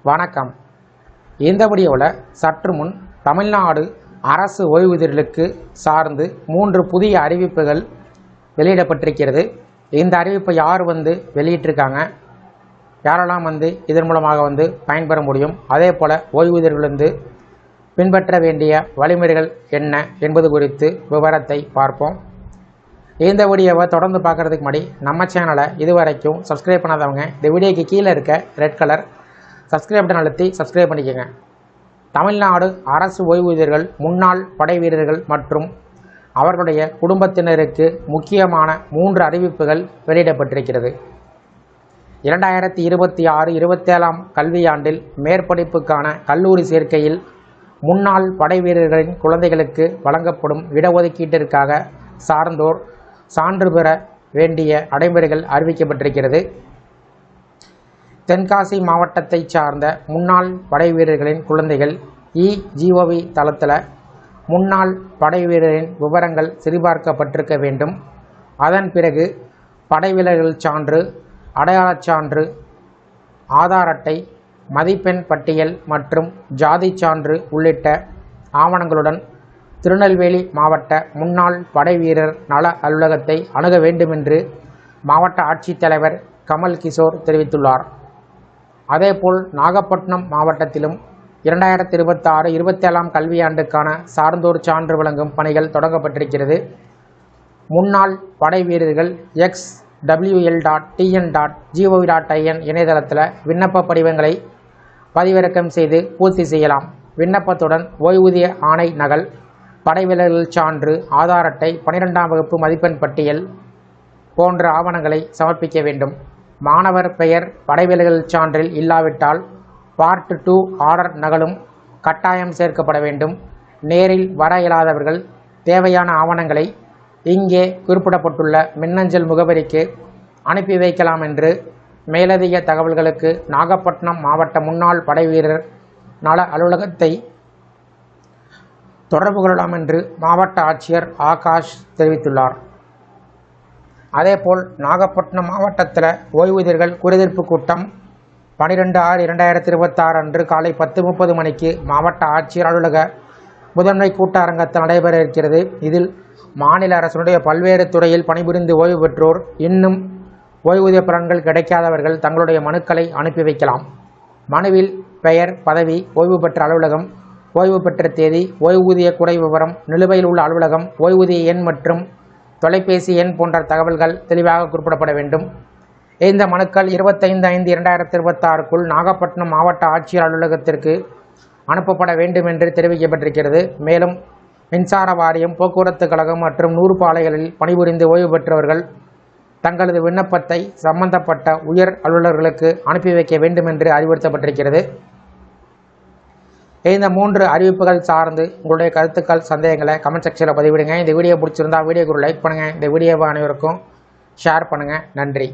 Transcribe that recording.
வணக்கம். இந்த வீடியோவில் சற்று முன் தமிழ்நாடு அரசு ஓய்வூதியர்களுக்கு சார்ந்து 3 புதிய அறிவிப்புகள் வெளியிடப்பட்டிருக்கிறது. இந்த அறிவிப்பை யார் வெளியிட்டிருக்காங்க, யாரெல்லாம் இதன் மூலமாக பயன்பெற முடியும், அதே போல் ஓய்வூதியர்கள் பின்பற்ற வேண்டிய வழிமுறைகள் என்ன என்பது குறித்து விவரத்தை பார்ப்போம். இந்த வீடியோவை தொடர்ந்து பார்க்குறதுக்கு முன்னாடி நம்ம சேனலை இதுவரைக்கும் சப்ஸ்கிரைப் பண்ணாதவங்க இந்த வீடியோக்கு கீழே இருக்க ரெட் கலர் சப்ஸ்கிரைப் பட்டன் அழுத்தி சப்ஸ்கிரைப் பண்ணிக்கோங்க. தமிழ்நாடு அரசு ஓய்வூதியர்கள், முன்னாள் படை வீரர்கள் மற்றும் அவர்களுடைய குடும்பத்தினருக்கு முக்கியமான 3 அறிவிப்புகள் வெளியிடப்பட்டிருக்கிறது. 2026-27 கல்வியாண்டில் மேற்படிப்புக்கான கல்லூரி சேர்க்கையில் முன்னாள் படை வீரர்களின் குழந்தைகளுக்கு வழங்கப்படும் இடஒதுக்கீட்டிற்காக சார்ந்தோர் சான்று பெற வேண்டிய நடைமுறைகள் அறிவிக்கப்பட்டிருக்கிறது. தென்காசி மாவட்டத்தை சார்ந்த முன்னாள் படை வீரர்களின் குழந்தைகள் GOV தளத்தில் முன்னாள் படை வீரரின் விவரங்கள் சரிபார்க்கப்பட்டிருக்க வேண்டும். அதன் பிறகு படை வீரர்கள் சான்று, அடையாளச் சான்று, ஆதார் அட்டை, மதிப்பெண் பட்டியல் மற்றும் ஜாதி சான்று உள்ளிட்ட ஆவணங்களுடன் திருநெல்வேலி மாவட்ட முன்னாள் படை வீரர் நல அலுவலகத்தை அணுக வேண்டுமென்று மாவட்ட ஆட்சித்தலைவர் கமல் கிஷோர் தெரிவித்துள்ளார். அதேபோல் நாகப்பட்டினம் மாவட்டத்திலும் 2026-27 கல்வியாண்டுக்கான சார்ந்தோர் சான்று வழங்கும் பணிகள் தொடங்கப்பட்டிருக்கிறது. முன்னாள் படை வீரர்கள் xwl.tn.gov.in இணையதளத்தில் விண்ணப்ப படிவங்களை பதிவிறக்கம் செய்து பூர்த்தி செய்யலாம். விண்ணப்பத்துடன் ஓய்வூதிய ஆணை நகல், படை வீரர்கள் சான்று, ஆதார் அட்டை, 12ஆம் வகுப்பு மதிப்பெண் பட்டியல் போன்ற ஆவணங்களை சமர்ப்பிக்க வேண்டும். மாணவர் பெயர் படை வீரர்கள் சான்றில் இல்லாவிட்டால் பார்ட் 2 ஆர்டர் நகலும் கட்டாயம் சேர்க்கப்பட வேண்டும். நேரில் வர இயலாதவர்கள் தேவையான ஆவணங்களை இங்கே குறிப்பிடப்பட்டுள்ள மின்னஞ்சல் முகவரிக்கு அனுப்பி வைக்கலாம் என்று மேலதிக தகவல்களுக்கு நாகப்பட்டினம் மாவட்ட முன்னாள் படை வீரர் நல அலுவலகத்தை தொடர்பு கொள்ளலாம் என்று மாவட்ட ஆட்சியர் ஆகாஷ் தெரிவித்துள்ளார். அதேபோல் நாகப்பட்டினம் மாவட்டத்தில் ஓய்வூதியர்கள் குறைதீர்ப்பு கூட்டம் 12/6/2026 அன்று காலை 10:30 மணிக்கு மாவட்ட ஆட்சியர் அலுவலக முதன்மை கூட்டரங்கத்தில் நடைபெற இருக்கிறது. இதில் மாநில அரசினுடைய பல்வேறு துறையில் பணிபுரிந்து ஓய்வு பெற்றோர், இன்னும் ஓய்வூதிய பலன்கள் கிடைக்காதவர்கள் தங்களுடைய மனுக்களை அனுப்பி வைக்கலாம். மனுவில் பெயர், பதவி, ஓய்வு பெற்ற அலுவலகம், ஓய்வு பெற்ற தேதி, ஓய்வூதிய குறை விவரம், நிலுவையில் உள்ள அலுவலகம், ஓய்வூதிய எண் மற்றும் தொலைபேசி எண் போன்ற தகவல்கள் தெளிவாக குறிப்பிடப்பட வேண்டும். இந்த மனுக்கள் 25/5/2026க்குள் நாகப்பட்டினம் மாவட்ட ஆட்சியர் அலுவலகத்திற்கு அனுப்பப்பட வேண்டும் என்று தெரிவிக்கப்பட்டிருக்கிறது. மேலும் மின்சார வாரியம், போக்குவரத்து கழகம் மற்றும் 100 ஆலைகளில் பணிபுரிந்து ஓய்வு பெற்றவர்கள் தங்களது விண்ணப்பத்தை சம்பந்தப்பட்ட உயர் அலுவலர்களுக்கு அனுப்பி வைக்க வேண்டும் என்று அறிவுறுத்தப்பட்டிருக்கிறது. இந்த 3 அறிவிப்புகள் சார்ந்து உங்களுடைய கருத்துக்கள், சந்தேகங்களை கமெண்ட் செக்ஷனில் பதிவிடுங்க. இந்த வீடியோ பிடிச்சிருந்தா வீடியோக்கு ஒரு லைக் பண்ணுங்கள். இந்த வீடியோவை அனைவருக்கும் ஷேர் பண்ணுங்கள். நன்றி.